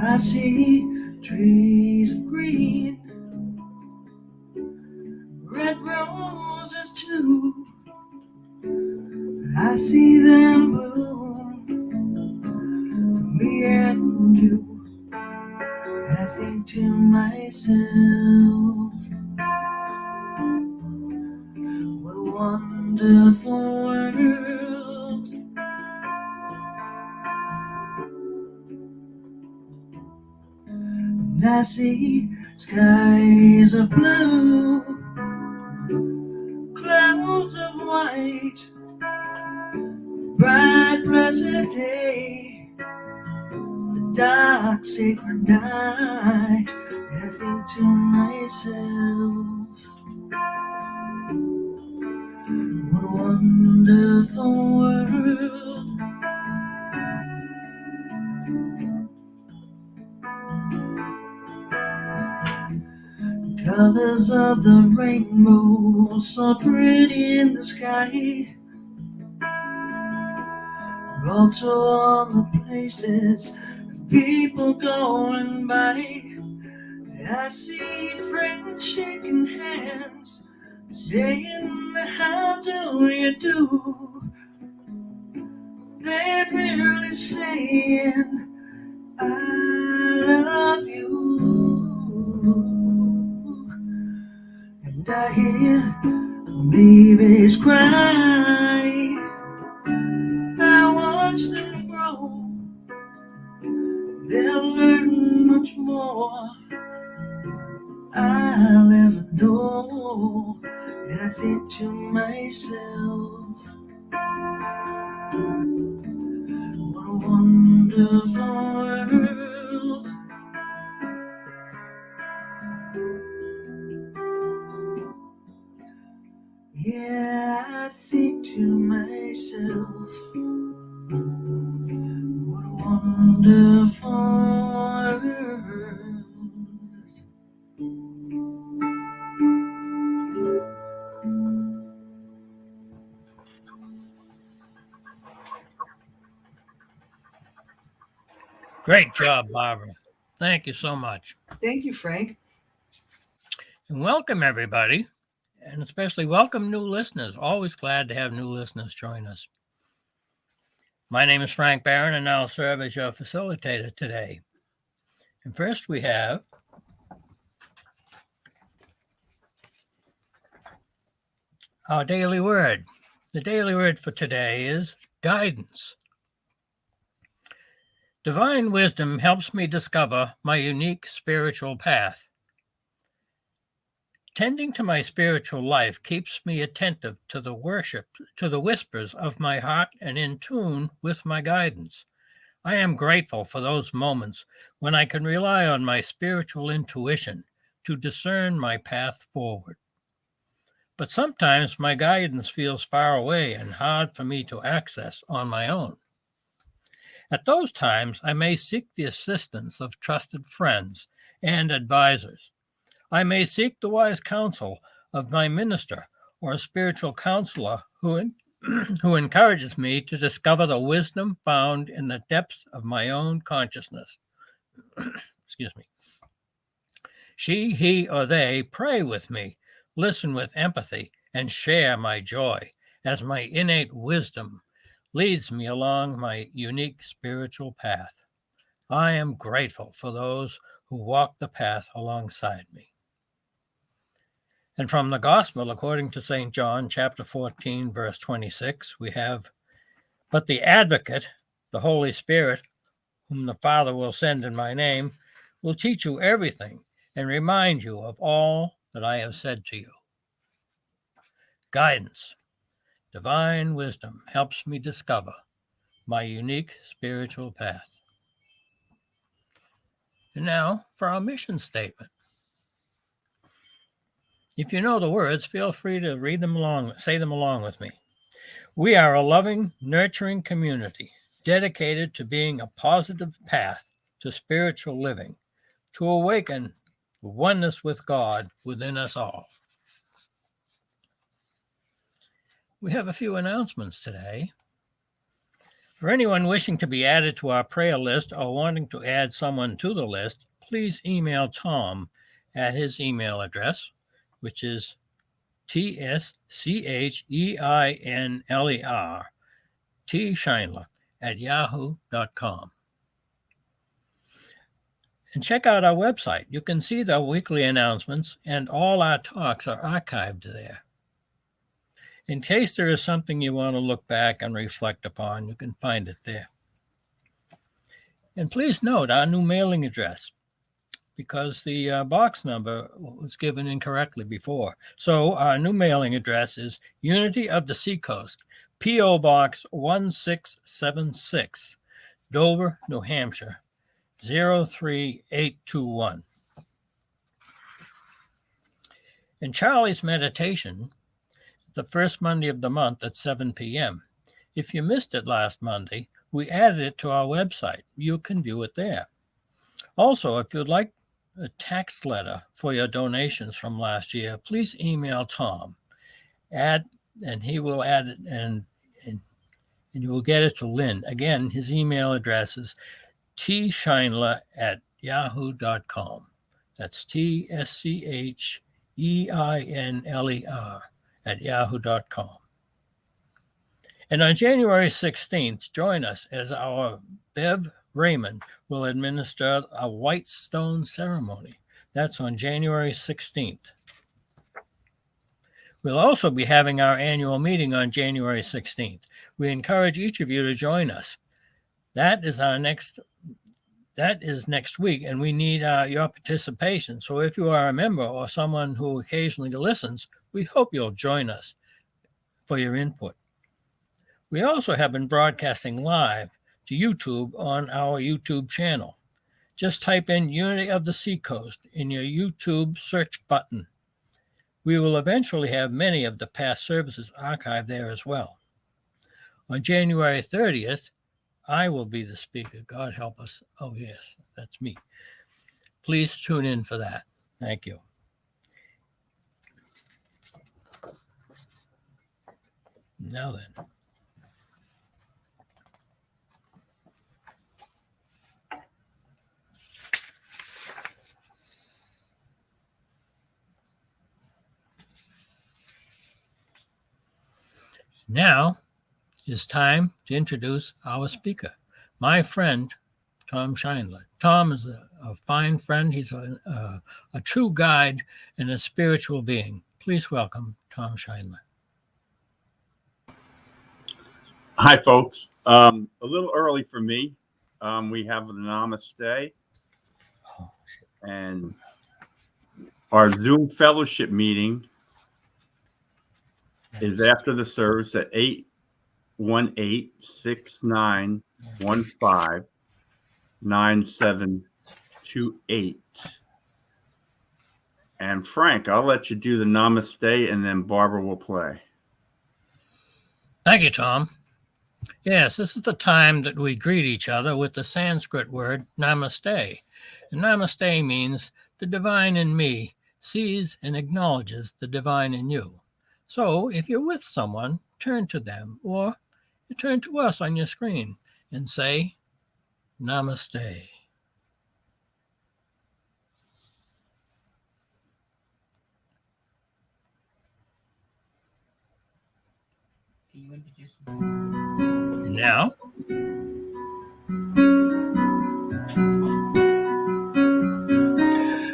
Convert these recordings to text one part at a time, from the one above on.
I see trees of green, red roses too. I see them bloom for me and you. And I think to myself, what a wonderful world. And I see skies of blue, clouds of white, bright blessed day, dark sacred night. And I think to myself, what a wonderful world. Colors of the rainbow, so pretty in the sky, are also on the places of people going by. I see friends shaking hands, saying, how do you do? They're really saying, I love you. And I hear babies cry, I watch them grow, they'll learn much more I'll ever know. And I think to myself, what a wonderful world. Yeah, I think to myself, what a wonderful world. Great job, Barbara. Thank you so much. Thank you, Frank. And welcome, everybody, and especially welcome new listeners. Always glad to have new listeners join us. My name is Frank Barron, and I'll serve as your facilitator today. And first we have our daily word. The daily word for today is guidance. Divine wisdom helps me discover my unique spiritual path. Tending to my spiritual life keeps me attentive to the whispers of my heart and in tune with my guidance. I am grateful for those moments when I can rely on my spiritual intuition to discern my path forward. But sometimes my guidance feels far away and hard for me to access on my own. At those times, I may seek the assistance of trusted friends and advisors. I may seek the wise counsel of my minister or a spiritual counselor who encourages me to discover the wisdom found in the depths of my own consciousness. Excuse me. She, he, or they pray with me, listen with empathy, and share my joy as my innate wisdom leads me along my unique spiritual path. I am grateful for those who walk the path alongside me. And from the Gospel, according to St. John, chapter 14, verse 26, we have, but the advocate, the Holy Spirit, whom the Father will send in my name, will teach you everything and remind you of all that I have said to you. Guidance. Divine wisdom helps me discover my unique spiritual path. And now for our mission statement. If you know the words, feel free to read them along, say them along with me. We are a loving, nurturing community dedicated to being a positive path to spiritual living, to awaken the oneness with God within us all. We have a few announcements today. For anyone wishing to be added to our prayer list or wanting to add someone to the list, please email Tom at his email address, which is TSCHEINLER, Scheinler at yahoo.com. And check out our website. You can see the weekly announcements, and all our talks are archived there. In case there is something you want to look back and reflect upon, you can find it there. And please note our new mailing address, because the box number was given incorrectly before. So our new mailing address is Unity of the Seacoast, P.O. Box 1676, Dover, New Hampshire, 03821. In Charlie's Meditation, the first Monday of the month at 7 p.m. If you missed it last Monday, we added it to our website. You can view it there. Also, if you'd like a tax letter for your donations from last year, please email Tom. And he will add it, and you will get it to Lynn. Again, his email address is tscheinler at yahoo.com. That's TSCHEINLER at yahoo.com. And on January 16th, join us as our Bev Raymond will administer a white stone ceremony. That's on January 16th. We'll also be having our annual meeting on January 16th. We encourage each of you to join us. That is next week, and we need your participation. So if you are a member or someone who occasionally listens, we hope you'll join us for your input. We also have been broadcasting live to YouTube on our YouTube channel. Just type in Unity of the Seacoast in your YouTube search button. We will eventually have many of the past services archived there as well. On January 30th, I will be the speaker. God help us. Oh, yes, that's me. Please tune in for that. Thank you. Now then. Now it's time to introduce our speaker, my friend, Tom Scheinler. Tom is a fine friend. He's a true guide and a spiritual being. Please welcome Tom Scheinler. Hi, folks. A little early for me. We have the Namaste. And our Zoom fellowship meeting is after the service at 818-6915-9728. And Frank, I'll let you do the Namaste, and then Barbara will play. Thank you, Tom. Yes, this is the time that we greet each other with the Sanskrit word Namaste. And Namaste means the divine in me sees and acknowledges the divine in you. So if you're with someone, turn to them, or you turn to us on your screen and say, Namaste. Now,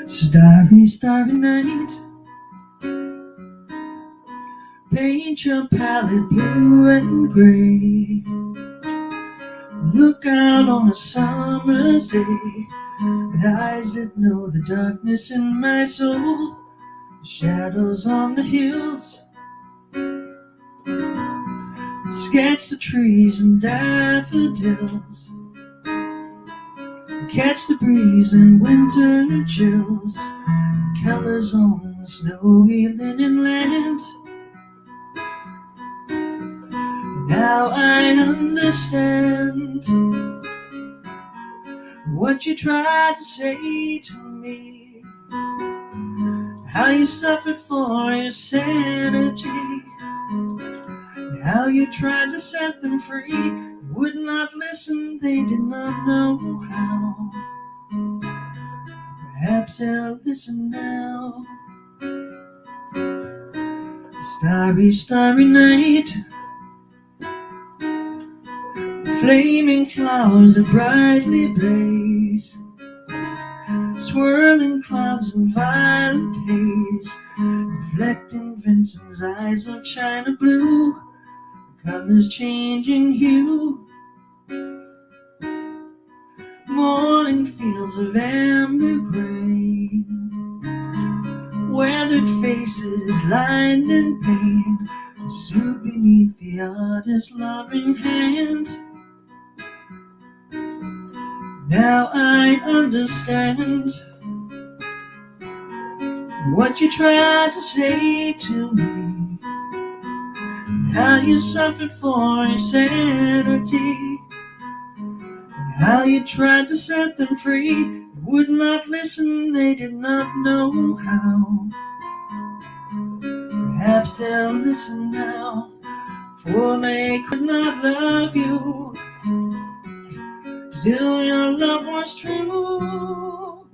Starry, starry night. Paint your palette blue and gray. Look out on a summer's day with eyes that know the darkness in my soul. The shadows on the hills. Sketch the trees and daffodils. Catch the breeze and winter chills. Colors on the snowy linen land. And Now I understand what you tried to say to me, how you suffered for your sanity, and how you tried to set them free. They would not listen, they did not know how. Perhaps they'll listen now. Starry, starry night, flaming flowers that brightly blaze, swirling clouds and violet haze, reflecting Vincent's eyes of china blue, colors changing hue. Morning fields of amber grain, weathered faces lined in pain, soothed beneath the artist's loving hand. Now I understand what you tried to say to me, how you suffered for your sanity, and how you tried to set them free. They would not listen, they did not know how. Perhaps they'll listen now, for they could not love you till your love was true.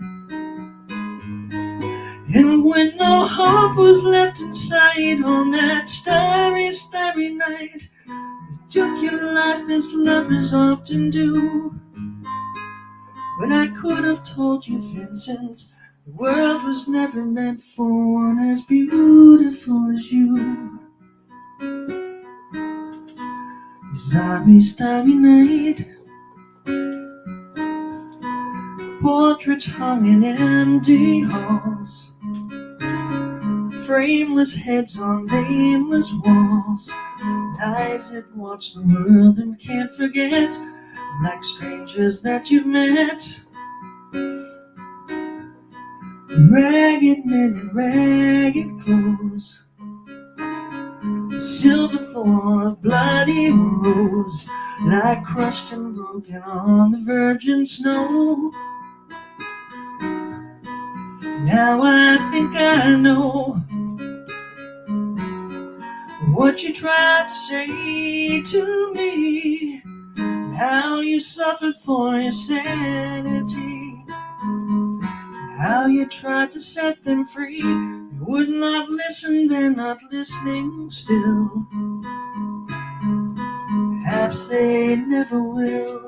And when no hope was left in sight on that starry, starry night, you took your life as lovers often do. But I could have told you, Vincent, the world was never meant for one as beautiful as you. Starry, starry night, portraits hung in empty halls, frameless heads on nameless walls, eyes that watch the world and can't forget, like strangers that you've met. Ragged men in ragged clothes, silver thorn of bloody rose, lie crushed and broken on the virgin snow. Now I think I know what you tried to say to me, how you suffered for your sanity, how you tried to set them free. They would not listen, they're not listening still. Perhaps they never will.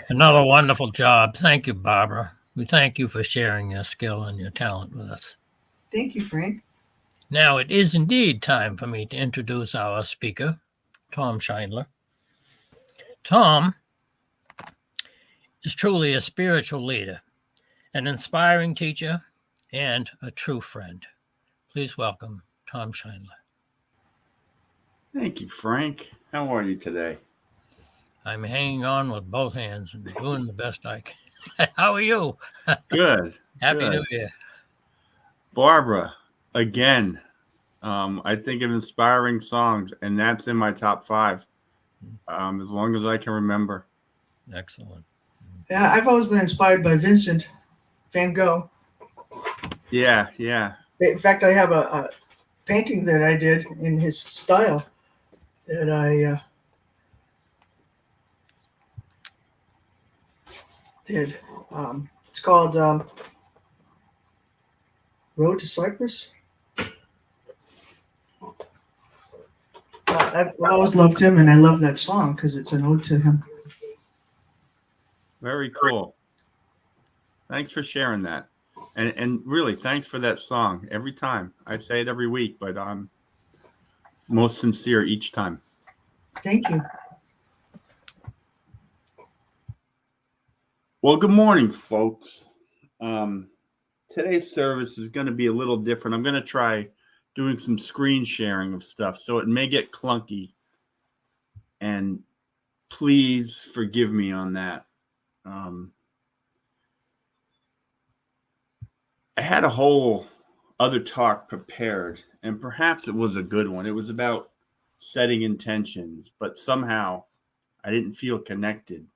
Another wonderful job. Thank you, Barbara. We thank you for sharing your skill and your talent with us. Thank you, Frank. Now it is indeed time for me to introduce our speaker, Tom Scheinler. Tom is truly a spiritual leader, an inspiring teacher, and a true friend. Please welcome Tom Scheinler. Thank you, Frank. How are you today? I'm hanging on with both hands and doing the best I can. How are you? Good. Happy good. New Year. Barbara, again, I think of inspiring songs, and that's in my top 5, as long as I can remember. Excellent. Yeah, I've always been inspired by Vincent van Gogh. Yeah, yeah. In fact, I have a painting that I did in his style that I did. It's called Road to Cyprus. I've always loved him, and I love that song because it's an ode to him. Very cool. Thanks for sharing that. And really, thanks for that song. Every time. I say it every week, but I'm most sincere each time. Thank you. Well, good morning, folks. Today's service is going to be a little different. I'm going to try doing some screen sharing of stuff, so it may get clunky. And please forgive me on that. I had a whole other talk prepared, and perhaps it was a good one. It was about setting intentions, but somehow I didn't feel connected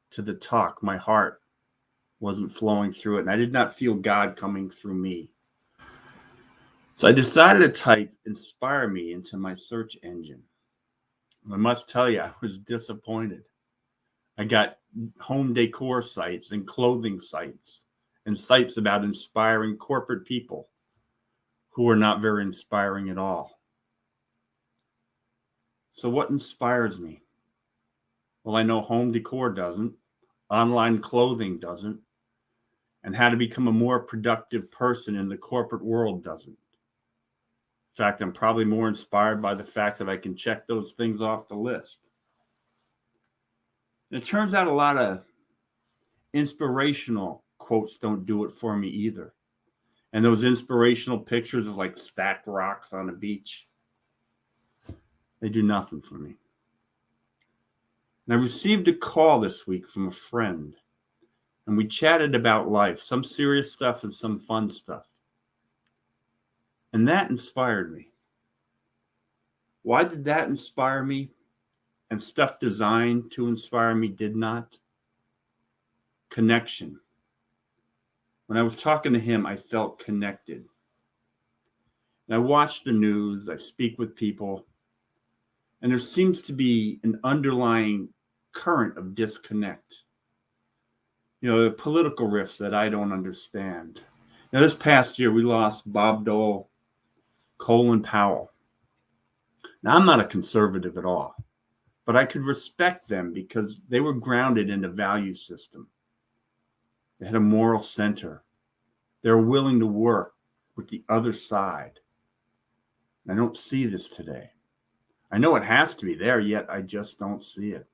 to the talk. My heart wasn't flowing through it, and I did not feel God coming through me. So I decided to type "inspire me" into my search engine. I must tell you, I was disappointed. I got home decor sites and clothing sites and sites about inspiring corporate people who are not very inspiring at all. So what inspires me? Well, I know home decor doesn't, online clothing doesn't, and how to become a more productive person in the corporate world doesn't. In fact, I'm probably more inspired by the fact that I can check those things off the list. And it turns out a lot of inspirational quotes don't do it for me either. And those inspirational pictures of like stacked rocks on a beach, they do nothing for me. And I received a call this week from a friend, and we chatted about life, some serious stuff and some fun stuff. And that inspired me. Why did that inspire me? And stuff designed to inspire me did not? Connection. When I was talking to him, I felt connected. And I watch the news, I speak with people, and there seems to be an underlying current of disconnect. You know, the political rifts that I don't understand. Now, this past year, we lost Bob Dole, Colin Powell. Now, I'm not a conservative at all, but I could respect them because they were grounded in a value system. They had a moral center. They were willing to work with the other side. I don't see this today. I know it has to be there, yet I just don't see it.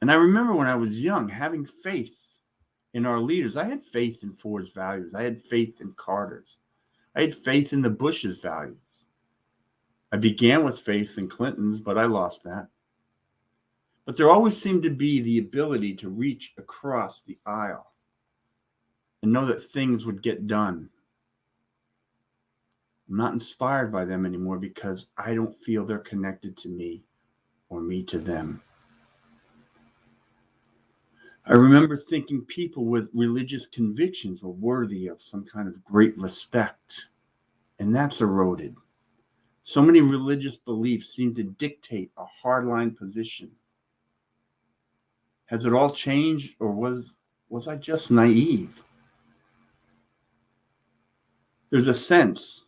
And I remember when I was young, having faith in our leaders. I had faith in Ford's values. I had faith in Carter's. I had faith in the Bush's values. I began with faith in Clinton's, but I lost that. But there always seemed to be the ability to reach across the aisle and know that things would get done. I'm not inspired by them anymore because I don't feel they're connected to me or me to them. I remember thinking people with religious convictions were worthy of some kind of great respect, and that's eroded. So many religious beliefs seem to dictate a hardline position. Has it all changed, or was I just naive? There's a sense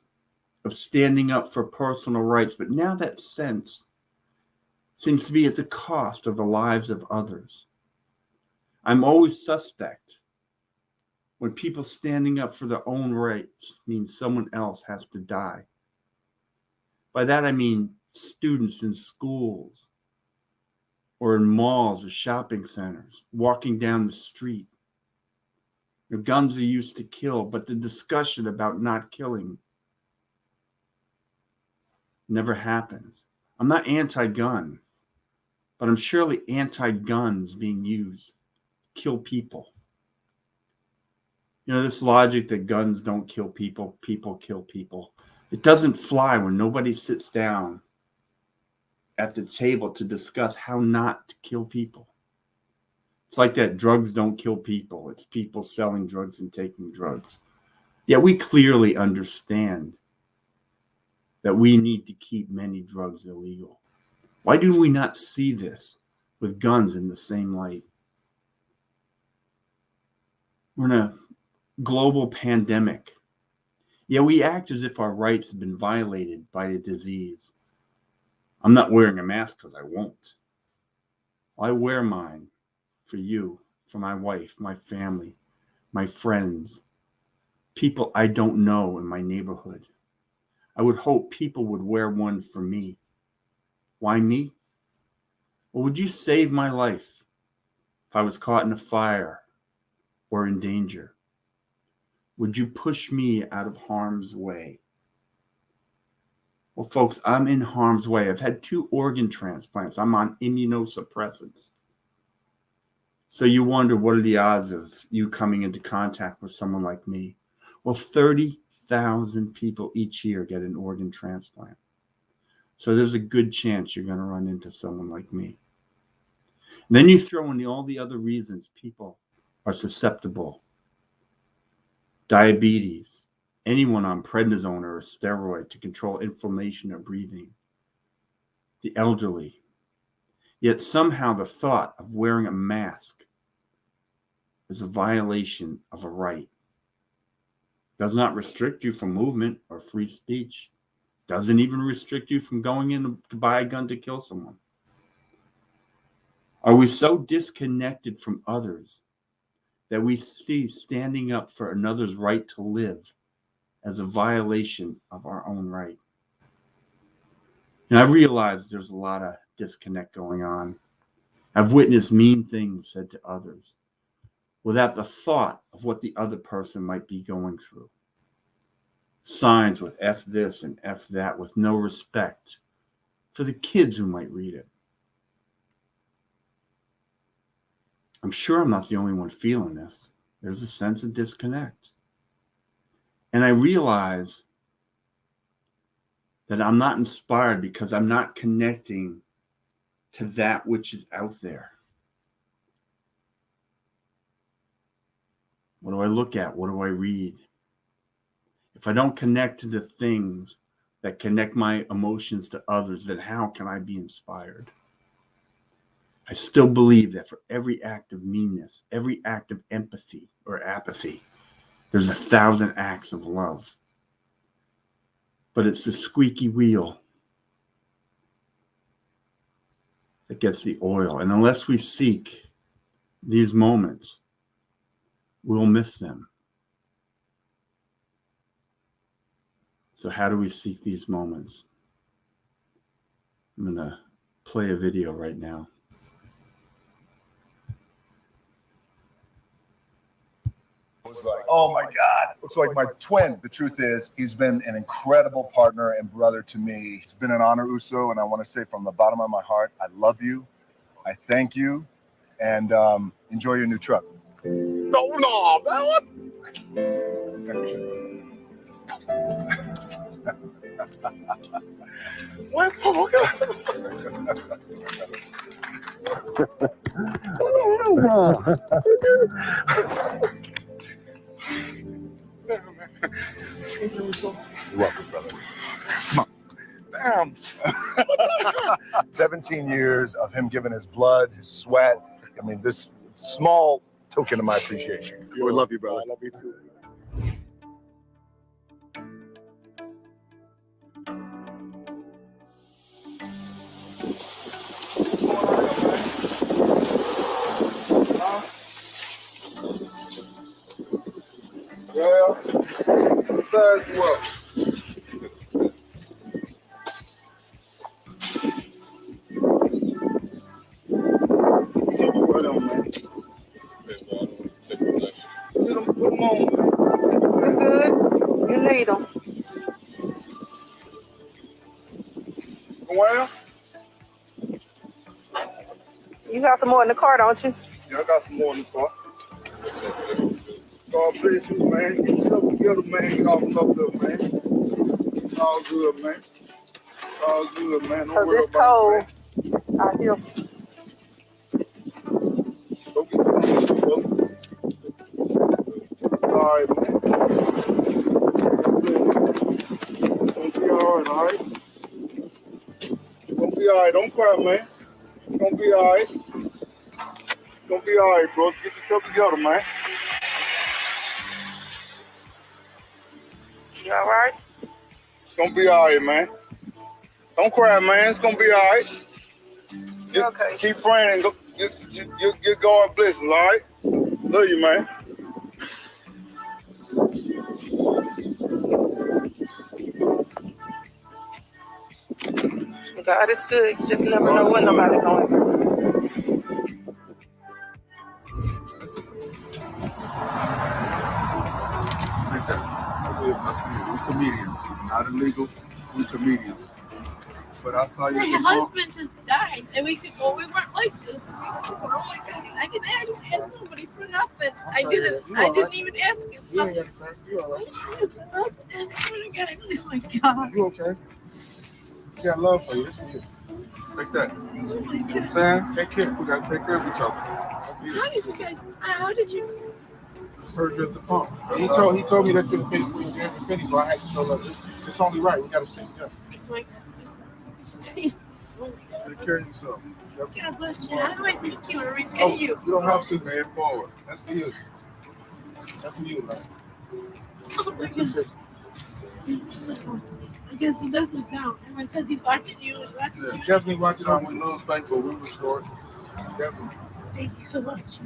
of standing up for personal rights, but now that sense seems to be at the cost of the lives of others. I'm always suspect when people standing up for their own rights means someone else has to die. By that I mean students in schools or in malls or shopping centers, walking down the street. Your guns are used to kill, but the discussion about not killing never happens. I'm not anti-gun, but I'm surely anti-guns being used to kill people. You know, this logic that guns don't kill people, people kill people. It doesn't fly when nobody sits down at the table to discuss how not to kill people. It's like that drugs don't kill people. It's people selling drugs and taking drugs. Yet we clearly understand that we need to keep many drugs illegal. Why do we not see this with guns in the same light? We're in a global pandemic. Yet we act as if our rights have been violated by a disease. I'm not wearing a mask because I won't. I wear mine for you, for my wife, my family, my friends, people I don't know in my neighborhood. I would hope people would wear one for me. Why me? Well, would you save my life if I was caught in a fire or in danger? Would you push me out of harm's way? Well, folks, I'm in harm's way. I've had 2 organ transplants. I'm on immunosuppressants. So you wonder, what are the odds of you coming into contact with someone like me? Well, 30,000 people each year get an organ transplant. So there's a good chance you're going to run into someone like me. And then you throw in all the other reasons people are susceptible. Diabetes, anyone on prednisone or a steroid to control inflammation or breathing, the elderly. Yet somehow the thought of wearing a mask is a violation of a right. Does not restrict you from movement or free speech. Doesn't even restrict you from going in to buy a gun to kill someone. Are we so disconnected from others that we see standing up for another's right to live as a violation of our own right? And I realize there's a lot of disconnect going on. I've witnessed mean things said to others without the thought of what the other person might be going through. Signs with F this and F that with no respect for the kids who might read it. I'm sure I'm not the only one feeling this. There's a sense of disconnect. And I realize that I'm not inspired because I'm not connecting to that which is out there. What do I look at? What do I read? If I don't connect to the things that connect my emotions to others, then how can I be inspired? I still believe that for every act of meanness, every act of empathy or apathy, there's 1,000 acts of love. But it's the squeaky wheel that gets the oil. And unless we seek these moments, we'll miss them. So how do we seek these moments? I'm going to play a video right now. Was like, oh my God, looks like my twin. The truth is, he's been an incredible partner and brother to me. It's been an honor, Uso, and I want to say from the bottom of my heart, I love you, I thank you, and enjoy your new truck. No, man. What? Oh, You're welcome, brother. Come on. Damn. 17 years of him giving his blood, his sweat. I mean, this small token of my appreciation. We love you, brother. I love you too. Well, besides what? Put them on, man. You good? You need them. Well, You got some more in the car, don't you? yeah, I got some more in the car. God bless you, man. Get yourself together, man. Get off up there, man. It's all good, man. It's all good, man. Don't worry It's about it, cold. man. I feel. Go get some, brother. All right, man. It's gonna be all right, all right? It's gonna be all right. Don't cry, man. It's gonna be all right. It's gonna be all right, bro. Get yourself together, man. You all right? It's gonna be all right, man. Don't cry, man. It's gonna be all right. Just Okay. keep praying and go. You're going blessings, all right? Love you, man. God is good. You just never know what nobody's going through. We're comedians. Not illegal. We're comedians. but I saw you. My husband just died, and we weren't like this. Oh my God! I didn't ask nobody for nothing. I didn't even ask him. You ain't got to cry. You all right? Oh my God! You okay? You got love for you. This is you. Take that. Oh my God! Sam, take care. We gotta take care of each other. How did you guys? How did you? Heard you at the pump. He told me that you paid for your gas and penny, so I had to show up. It's only right. We gotta stay together. Like, Take care of yourself. God bless you. How do I thank you and repay Oh, you? you don't have to, man. Forward. That's for you. That's for you, man. Oh my God. I guess he doesn't count. Everyone says he's watching you and watching Yeah, you. definitely watching out with little fight, but we restored. Definitely. Thank you so much.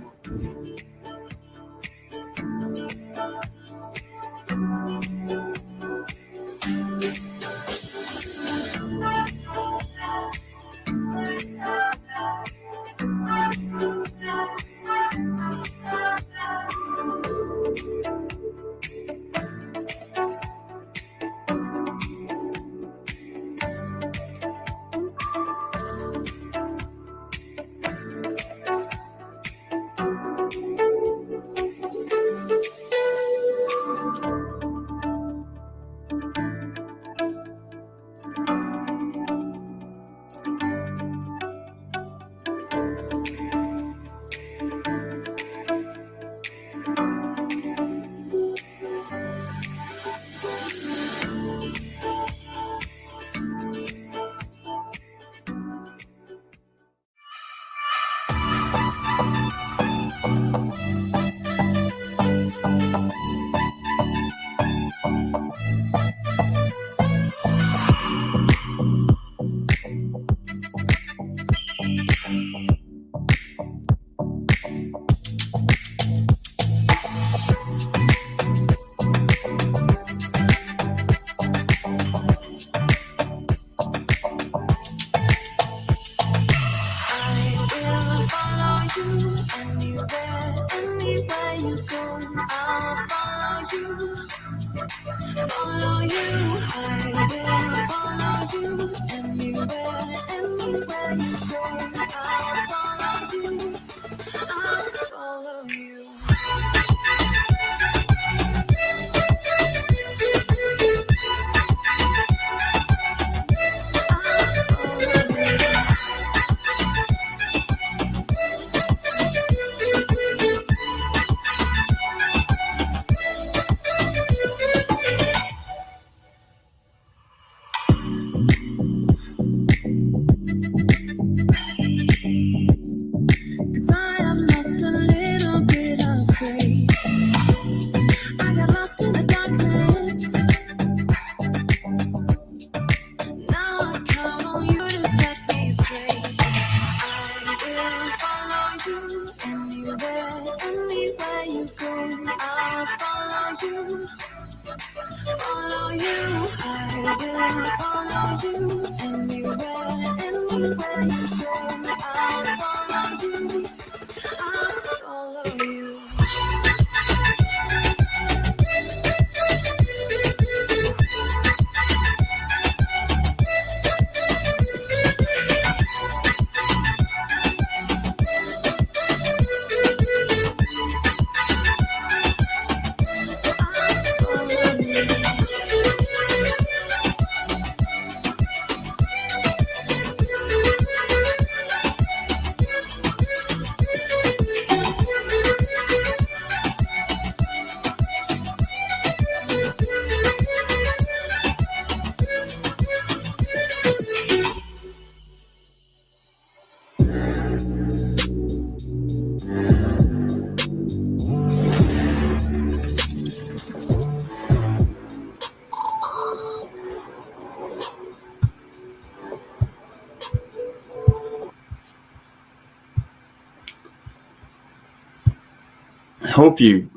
I hope you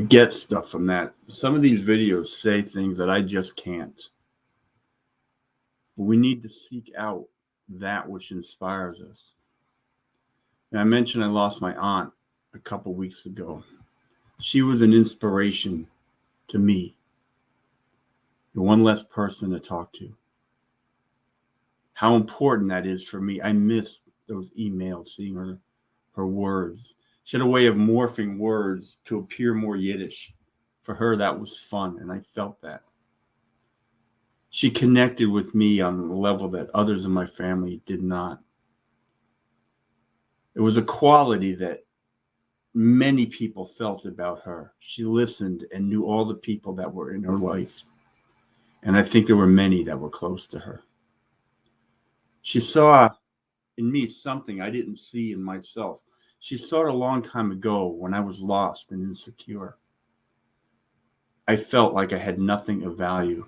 get stuff from that. Some of these videos say things that I just can't. But we need to seek out that which inspires us. And I mentioned I lost my aunt a couple weeks ago. She was an inspiration to me. And one less person to talk to. how important that is for me. I miss those emails, seeing her words. She had a way of morphing words to appear more Yiddish. For her, that was fun, and I felt that. She connected with me on a level that others in my family did not. It was a quality that many people felt about her. She listened and knew all the people that were in her life. And I think there were many that were close to her. She saw in me something I didn't see in myself. She saw it a long time ago when I was lost and insecure. I felt like I had nothing of value.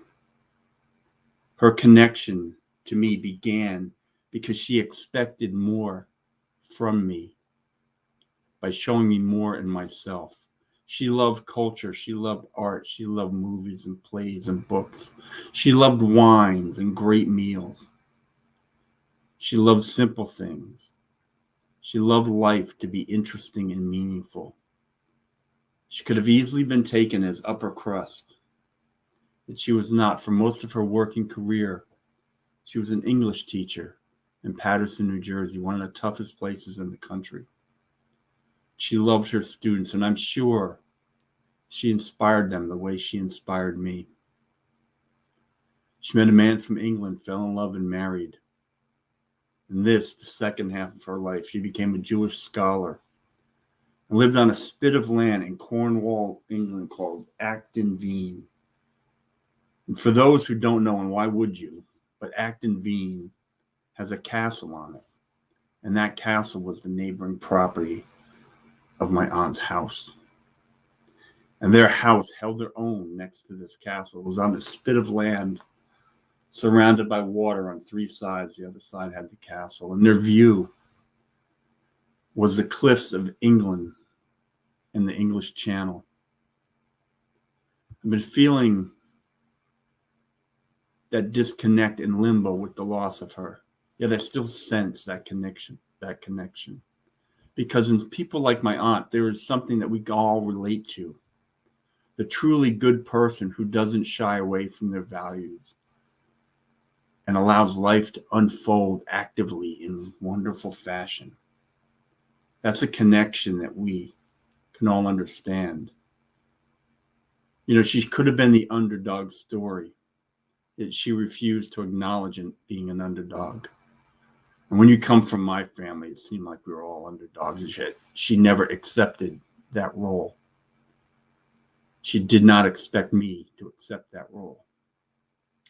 Her connection to me began because she expected more from me by showing me more in myself. She loved culture. She loved art. She loved movies and plays and books. She loved wines and great meals. She loved simple things. She loved life to be interesting and meaningful. She could have easily been taken as upper crust, but she was not. For most of her working career, she was an English teacher in Paterson, New Jersey, one of the toughest places in the country. She loved her students, and I'm sure she inspired them the way she inspired me. She met a man from England, fell in love, and married. In this, the second half of her life, she became a Jewish scholar and lived on a spit of land in Cornwall, England, called Acton Veen. And for those who don't know, and why would you, but Acton Veen has a castle on it. And that castle was the neighboring property of my aunt's house. And their house held their own next to this castle. It was on a spit of land surrounded by water on three sides. The other side had the castle. And their view was the cliffs of England and the English Channel. I've been feeling that disconnect in limbo with the loss of her. Yet I still sense that connection. Because in people like my aunt, there is something that we all relate to. The truly good person who doesn't shy away from their values and allows life to unfold actively in wonderful fashion. That's a connection that we can all understand. You know, she could have been the underdog story, yet she refused to acknowledge being an underdog. And when you come from my family, it seemed like we were all underdogs, and yet she never accepted that role. She did not expect me to accept that role.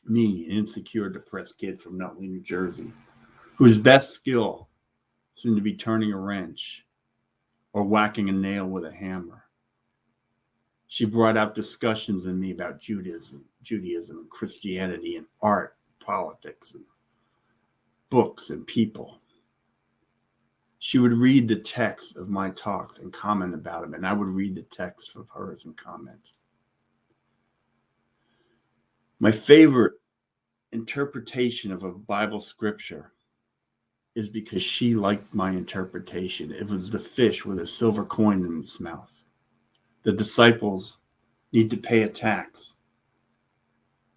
Me, an insecure, depressed kid from Nutley, New Jersey, whose best skill seemed to be turning a wrench or whacking a nail with a hammer. She brought out discussions in me about Judaism and Christianity and art, politics, and books and people. She would read the text of my talks and comment about them, and I would read the text of hers and comment. My favorite interpretation of a Bible scripture is because she liked my interpretation. It was the fish with a silver coin in its mouth. The disciples need to pay a tax.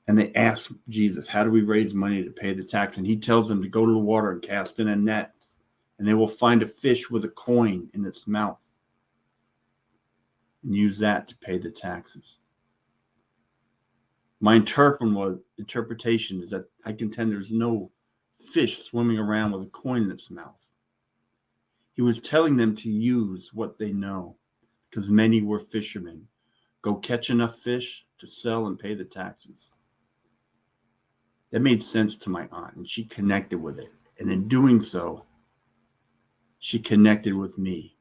And they ask Jesus, how do we raise money to pay the tax? And he tells them to go to the water and cast in a net, and they will find a fish with a coin in its mouth and use that to pay the taxes. My interpretation is that I contend there's no fish swimming around with a coin in its mouth. He was telling them to use what they know, because many were fishermen. Go catch enough fish to sell and pay the taxes. That made sense to my aunt, and she connected with it. And in doing so, she connected with me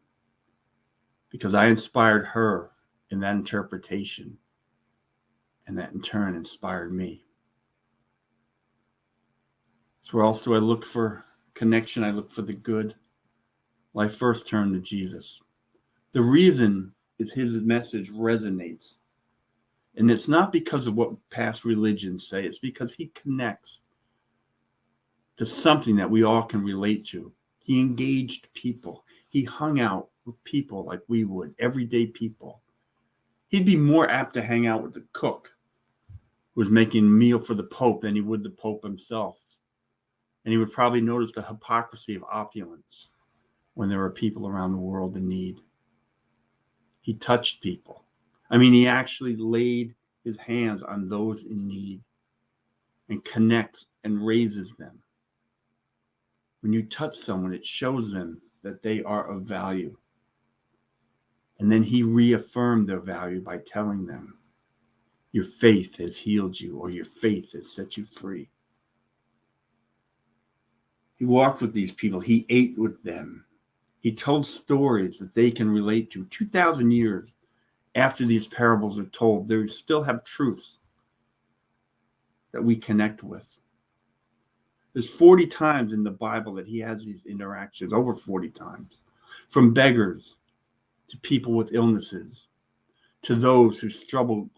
because I inspired her in that interpretation, and that in turn inspired me. So where else do I look for connection? I look for the good. Well, I first turn to Jesus. The reason is his message resonates. And it's not because of what past religions say. It's because he connects to something that we all can relate to. He engaged people. He hung out with people like we would, everyday people. He'd be more apt to hang out with the cook who was making a meal for the Pope than he would the Pope himself. And he would probably notice the hypocrisy of opulence when there were people around the world in need. He touched people. I mean, he actually laid his hands on those in need and connects and raises them. When you touch someone, it shows them that they are of value. And then he reaffirmed their value by telling them, your faith has healed you, or your faith has set you free. He walked with these people. He ate with them. He told stories that they can relate to. 2,000 years after these parables are told, they still have truths that we connect with. There's 40 times in the Bible that he has these interactions, over 40 times, from beggars to people with illnesses, to those who struggle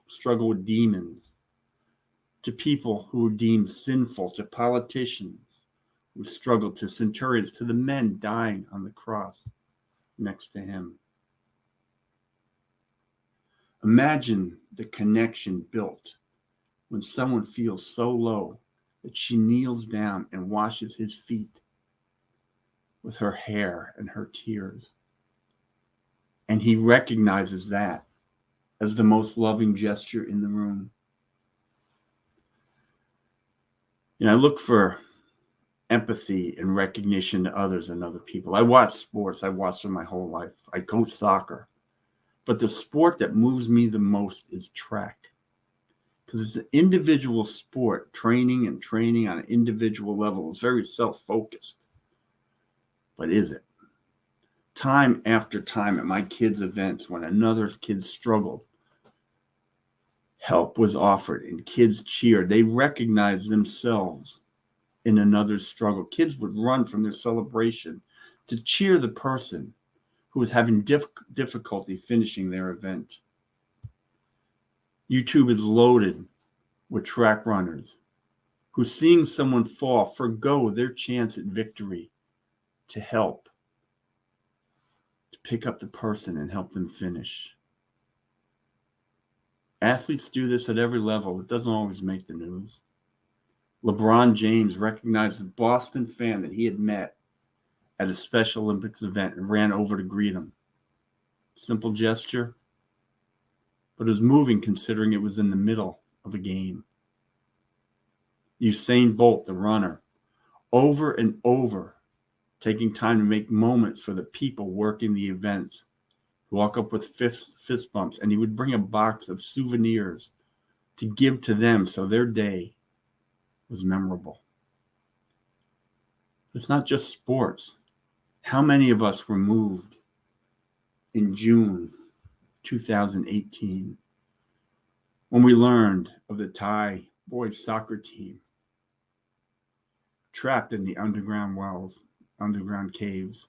with demons, to people who are deemed sinful, to politicians who struggle, to centurions, to the men dying on the cross next to him. Imagine the connection built when someone feels so low that she kneels down and washes his feet with her hair and her tears. And he recognizes that as the most loving gesture in the room. I look for empathy and recognition to others and other people. I watch sports. I watched them my whole life. I coach soccer. But the sport that moves me the most is track. Because it's an individual sport, training on an individual level. It's very self-focused. But is it? Time after time at my kids' events, when another kid struggled, help was offered and kids cheered. They recognized themselves in another's struggle. Kids would run from their celebration to cheer the person who was having difficulty finishing their event. YouTube is loaded with track runners who, seeing someone fall, forgo their chance at victory to help, to pick up the person and help them finish. Athletes do this at every level. It doesn't always make the news. LeBron James recognized a Boston fan that he had met at a Special Olympics event and ran over to greet him. Simple gesture, but it was moving considering it was in the middle of a game. Usain Bolt, the runner, over and over, taking time to make moments for the people working the events, walk up with fist bumps, and he would bring a box of souvenirs to give to them so their day was memorable. It's not just sports. How many of us were moved in June 2018 when we learned of the Thai boys soccer team trapped in the underground wells, underground caves?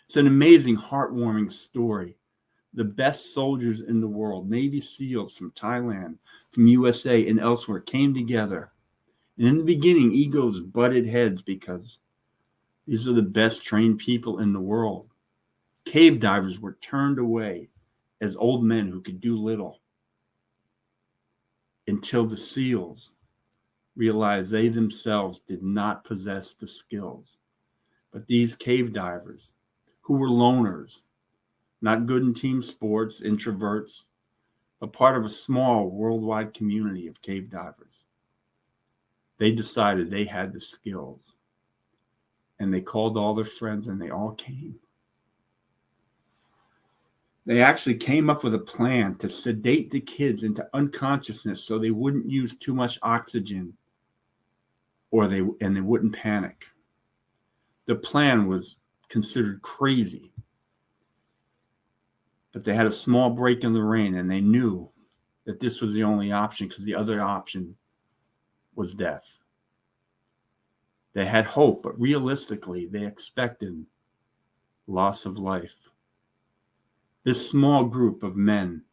It's an amazing, heartwarming story. The best soldiers in the world, Navy SEALs from Thailand, from USA and elsewhere, came together. And in the beginning, egos butted heads because these are the best trained people in the world. Cave divers were turned away as old men who could do little until the SEALs realized they themselves did not possess the skills. But these cave divers, who were loners, not good in team sports, introverts, but part of a small worldwide community of cave divers, they decided they had the skills. And they called all their friends and they all came. They actually came up with a plan to sedate the kids into unconsciousness so they wouldn't use too much oxygen or they wouldn't panic. The plan was considered crazy. But they had a small break in the rain and they knew that this was the only option because the other option was death. They had hope, but realistically, they expected loss of life. This small group of men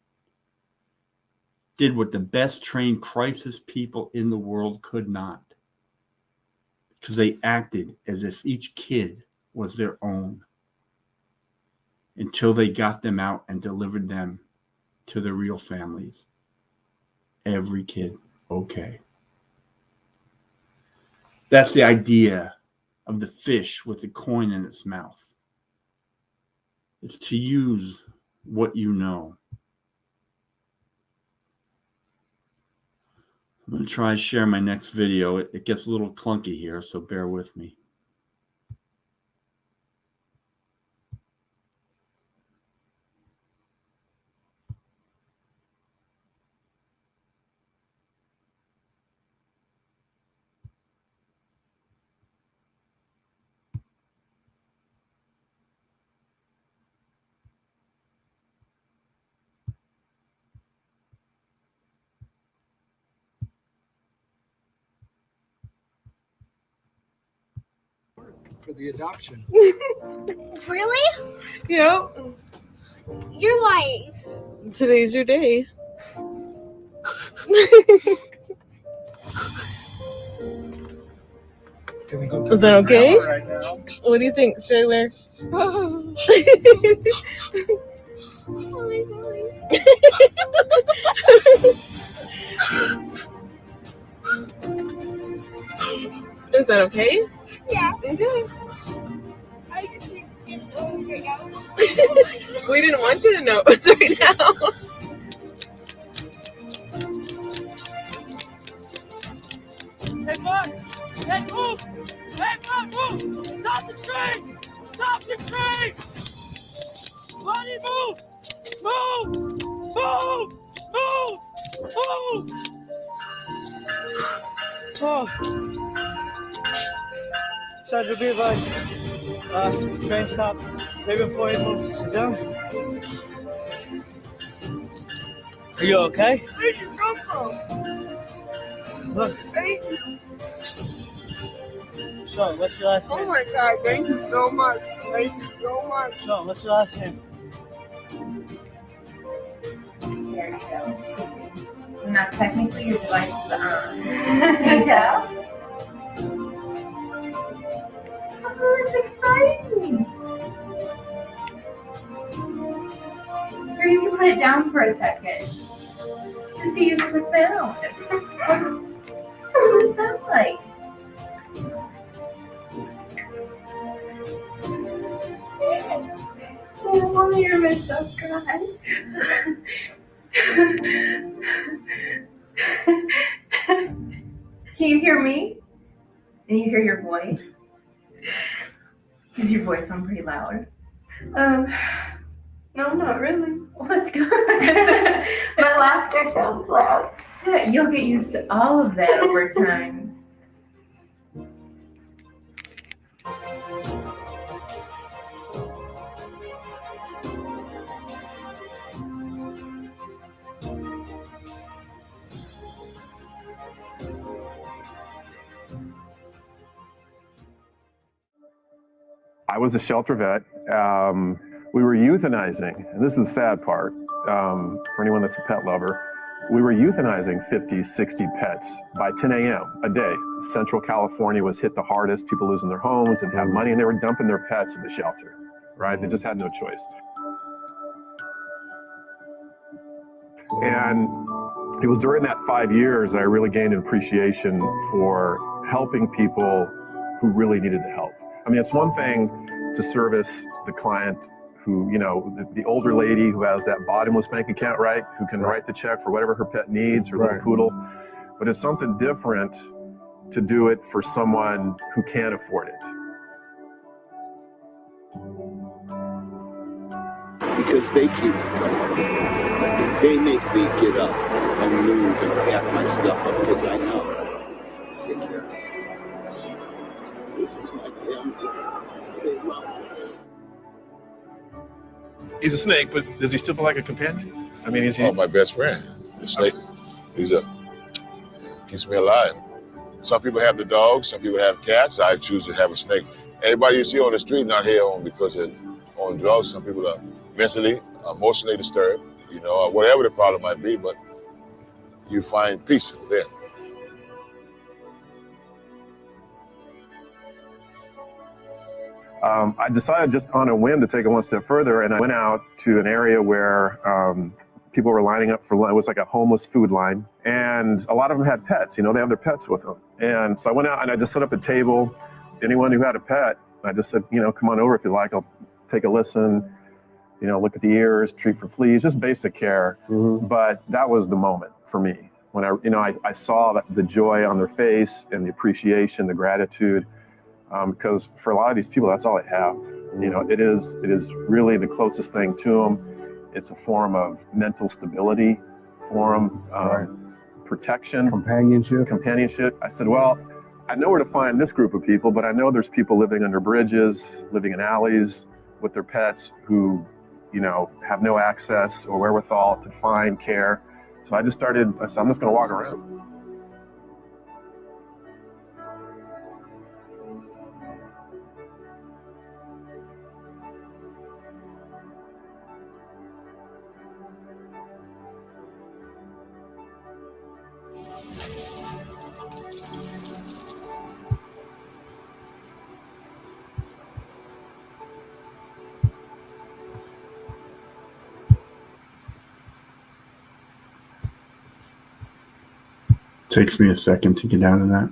did what the best trained crisis people in the world could not, because they acted as if each kid was their own until they got them out and delivered them to their real families. Every kid okay. That's the idea of the fish with the coin in its mouth. It's to use what you know. I'm going to try to share my next video. It gets a little clunky here, so bear with me. For the adoption. Really? Yep. You're lying. Today's your day. Can we go Is that okay? right now? What do you think, Schuyler? Is that okay? Yeah. Okay. I just need to get over right now. We didn't want you to know it was right now. Hey, Mark! Hey, move! Hey, Mark, move! Stop the train! Stop the train! Buddy, move! Move! Move! Move! Move! Oh. Sergeant, be advised. Train stopped. Maybe before it moves. Sit down. Are you okay? Where'd you come from? Look. Thank you. Sean, what's your last Oh name? my God, thank you so much. Thank you so much. Sean, what's your last name? There you go. So now technically your device is on. Can you tell? Oh, it's exciting. Or you can put it down for a second. Just to use the sound. What does it sound like? Oh, you're my so cry. Can you hear me? And you hear your voice? Does your voice sound pretty loud? No, not really. Well, that's good. My laughter sounds loud. Yeah, you'll get used to all of that over time. I was a shelter vet. We were euthanizing, and this is the sad part for anyone that's a pet lover. We were euthanizing 50, 60 pets by 10 a.m. a day. Central California was hit the hardest, people losing their homes and have money, and they were dumping their pets in the shelter, right? They just had no choice. And it was during that 5 years that I really gained an appreciation for helping people who really needed the help. I mean, it's one thing to service the client who, you know, the older lady who has that bottomless bank account, right? Who can write the check for whatever her pet needs, her little poodle. But it's something different to do it for someone who can't afford it. Because they keep me going. They make me get up and move and pack my stuff up because I know. Take care of it. This is my family. They love me. He's a snake, but does he still feel like a companion? I mean, is he? Oh, my best friend. The snake. Keeps me alive. Some people have the dogs, some people have cats. I choose to have a snake. Everybody you see on the street not here on because they're on drugs. Some people are mentally, emotionally disturbed, you know, or whatever the problem might be, but you find peace within. I decided just on a whim to take it one step further, and I went out to an area where people were lining up for lunch. It was like a homeless food line, and a lot of them had pets. You know, they have their pets with them. And so I went out and I just set up a table anyone who had a pet, I just said, come on over if you like. I'll take a listen, look at the ears, treat for fleas, just basic care. Mm-hmm. But that was the moment for me when I saw the joy on their face and the appreciation, the gratitude, because for a lot of these people, that's all they have. It is really the closest thing to them. It's a form of mental stability, protection, companionship. I said, well, I know where to find this group of people, but I know there's people living under bridges, living in alleys with their pets who, have no access or wherewithal to find care. So I said, I'm just going to walk around. Takes me a second to get out of that.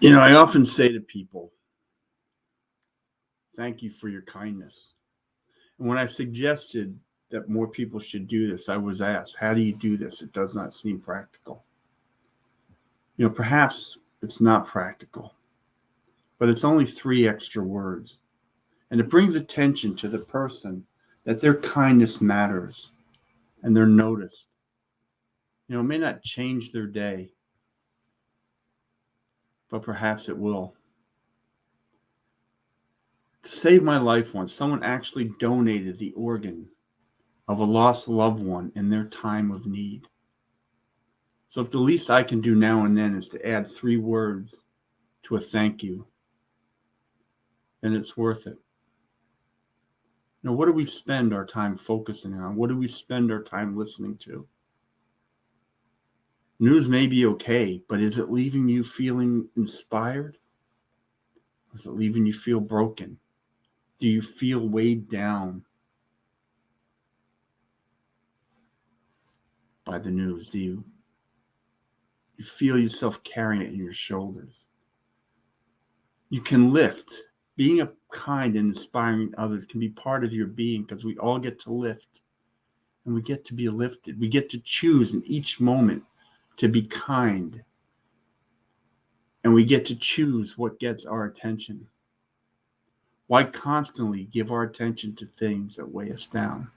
I often say to people, thank you for your kindness. And when I suggested that more people should do this, I was asked, how do you do this? It does not seem practical. Perhaps it's not practical, but it's only 3 extra words. And it brings attention to the person that their kindness matters and they're noticed. It may not change their day, but perhaps it will. To save my life once, someone actually donated the organ of a lost loved one in their time of need. So if the least I can do now and then is to add 3 words to a thank you, then it's worth it. What do we spend our time focusing on? What do we spend our time listening to? News may be okay, but is it leaving you feeling inspired? Or is it leaving you feel broken? Do you feel weighed down by the news? Do you feel yourself carrying it in your shoulders? You can lift. Being kind and inspiring others can be part of your being, because we all get to lift and we get to be lifted. We get to choose in each moment to be kind, and we get to choose what gets our attention. Why constantly give our attention to things that weigh us down?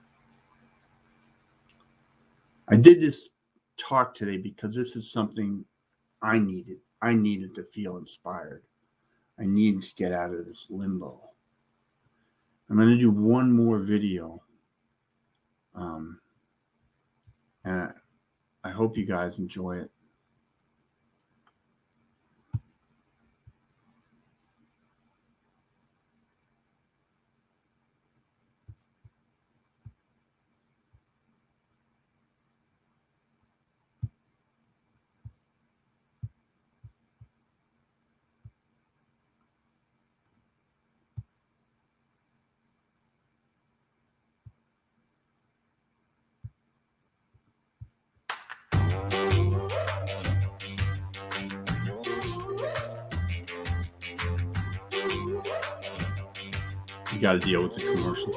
I did this talk today because this is something I needed. I needed to feel inspired. I needed to get out of this limbo. I'm going to do one more video. And I hope you guys enjoy it. You got to deal with the commercials.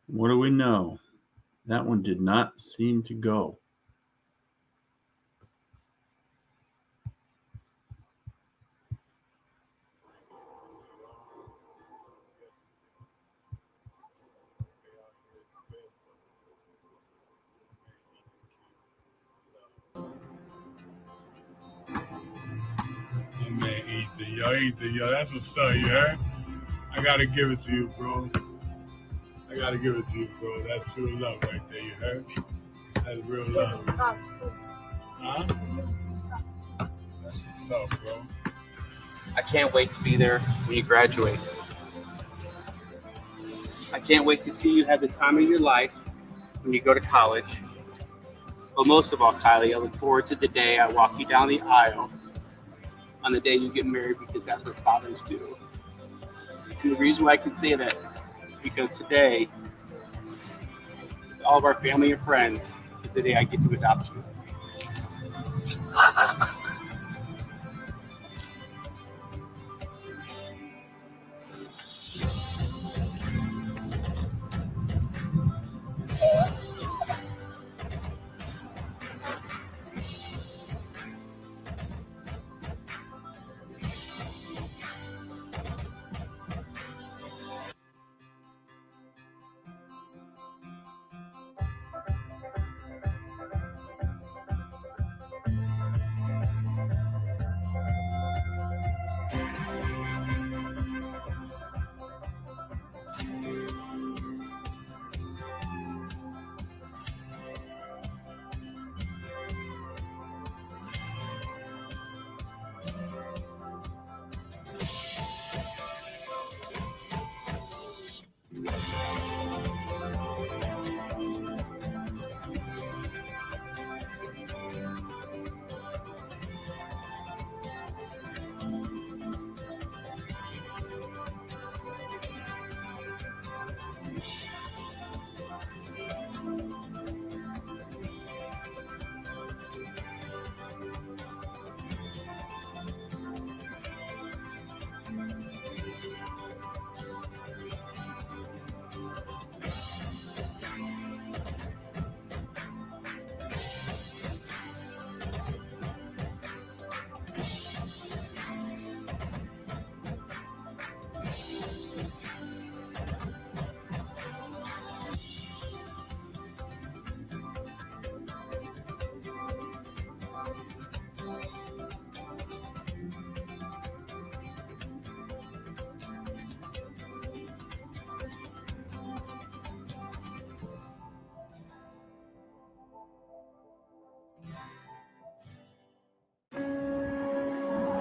What do we know? That one did not seem to go. Man, Ethan, yo, that's what's up, you heard? I gotta give it to you, bro. That's true love right there, you heard? That's real love. Huh? That's what's up, bro. I can't wait to be there when you graduate. I can't wait to see you have the time of your life when you go to college. But most of all, Kylie, I look forward to the day I walk you down the aisle on the day you get married, because that's what fathers do. And the reason why I can say that is because today, with all of our family and friends, is the day I get to adopt you.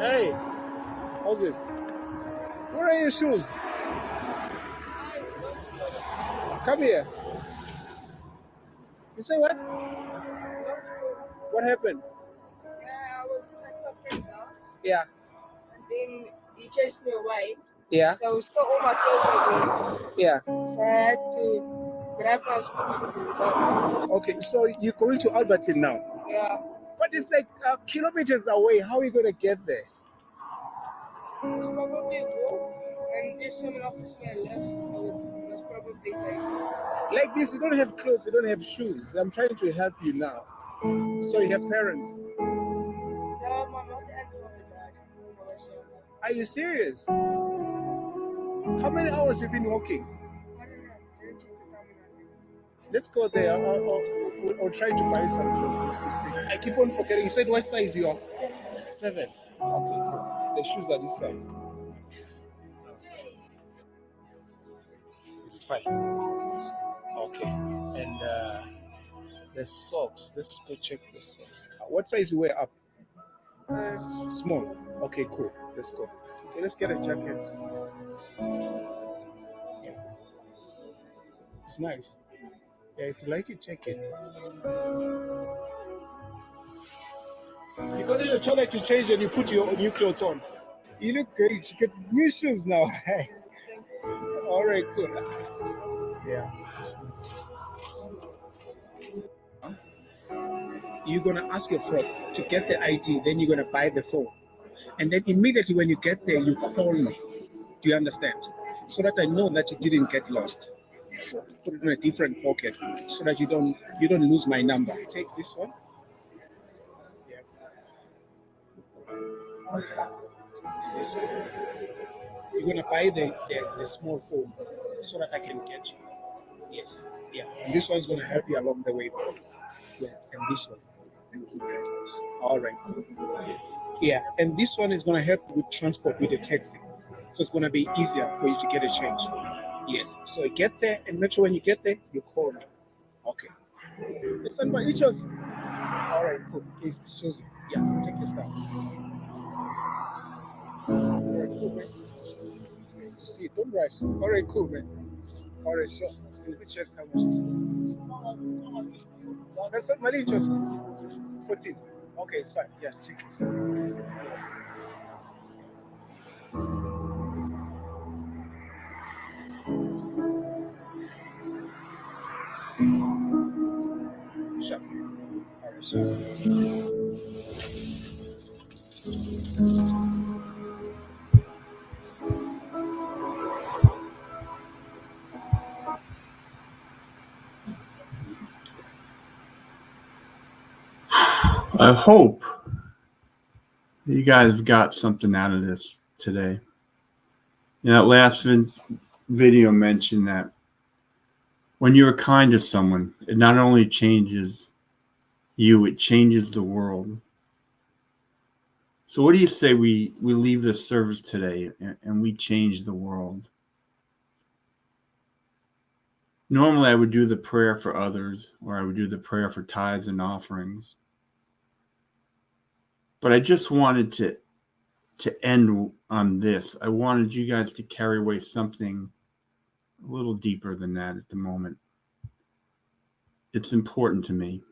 Hey, how's it? Where are your shoes? Come here. You say what? What happened? Yeah, I was at my friend's house. Yeah. And then he chased me away. Yeah. So he stole all my clothes over. Yeah. So I had to grab my school shoes and go. Okay, so you're going to Albertine now? Yeah. But it's like kilometers away. How are you going to get there? It's probably a walk. And if someone offers me a lift, I would most probably take. Like this, you don't have clothes, you don't have shoes. I'm trying to help you now. So you have parents? No, my mother and father died when I was younger. Are you serious? How many hours have you been walking? I don't know. I didn't check the time when I left. Let's go there. I'll try to buy some clothes. I keep on forgetting. You said what size you are? 7. Okay, cool. The shoes are this size. It's fine. Okay. And the socks. Let's go check the socks. What size you wear up? Small. Okay, cool. Let's go. Okay, let's get a jacket. Yeah. It's nice. Yeah, if you like it, check it. You go to the toilet, you change, and you put your new clothes on. You look great. You get new shoes now. All right, cool. Yeah. You're gonna ask your friend to get the ID, then you're gonna buy the phone, and then immediately when you get there, you call me. Do you understand? So that I know that you didn't get lost. Put it in a different pocket so that you don't lose my number. Take this one. Yeah. This one. You're gonna buy the small phone so that I can get you. Yes. Yeah. And this one's gonna help you along the way. Yeah. And this one. All right. Yeah. And this one is gonna help with transport with the taxi. So it's gonna be easier for you to get a change. Yes. So get there and make sure when you get there, you call me. Okay. Listen, but it shows. All right, cool. It shows it. Yeah, take your stuff. All right, cool, man. See, don't rush. All right, cool, man. Correct. So, let me check how much. That's not money, just 14. Okay, it's fine. Yeah, 60. Sure. All right, so. I hope you guys got something out of this today. That last video mentioned that when you're kind to someone, it not only changes you, it changes the world. So what do you say we leave this service today and we change the world? Normally I would do the prayer for others, or I would do the prayer for tithes and offerings. But I just wanted to end on this. I wanted you guys to carry away something a little deeper than that at the moment. It's important to me.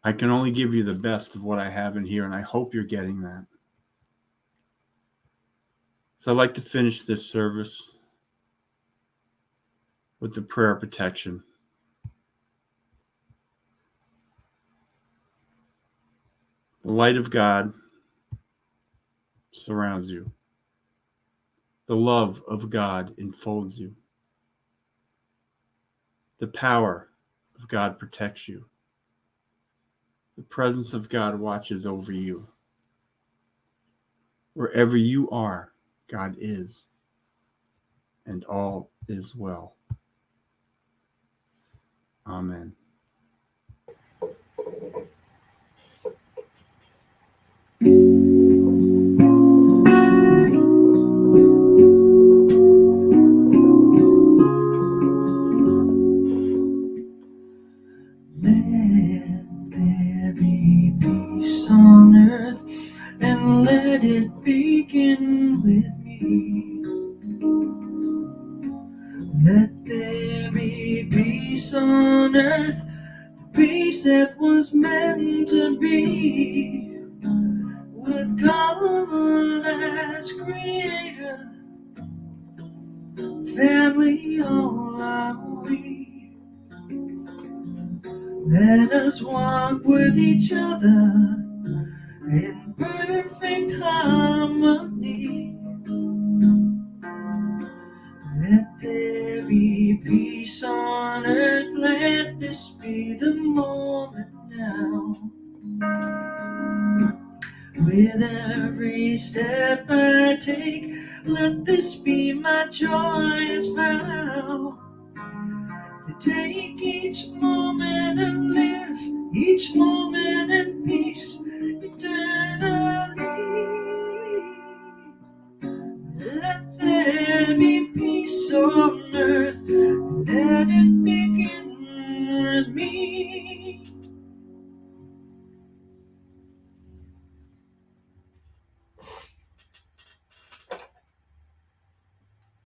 I can only give you the best of what I have in here, and I hope you're getting that. So I'd like to finish this service with the prayer of protection. The light of God surrounds you. The love of God enfolds you. The power of God protects you. The presence of God watches over you. Wherever you are, God is, and all is well. Amen. Let there be peace on earth, and let it begin with me. Let there be peace on earth, peace that was meant to be, with God as creator, family all are we. Let us walk with each other in perfect harmony. Let there be peace on earth, let this be the moment now. With every step I take, let this be my joyous vow. To take each moment and live each moment in peace eternally. Let there be peace on earth,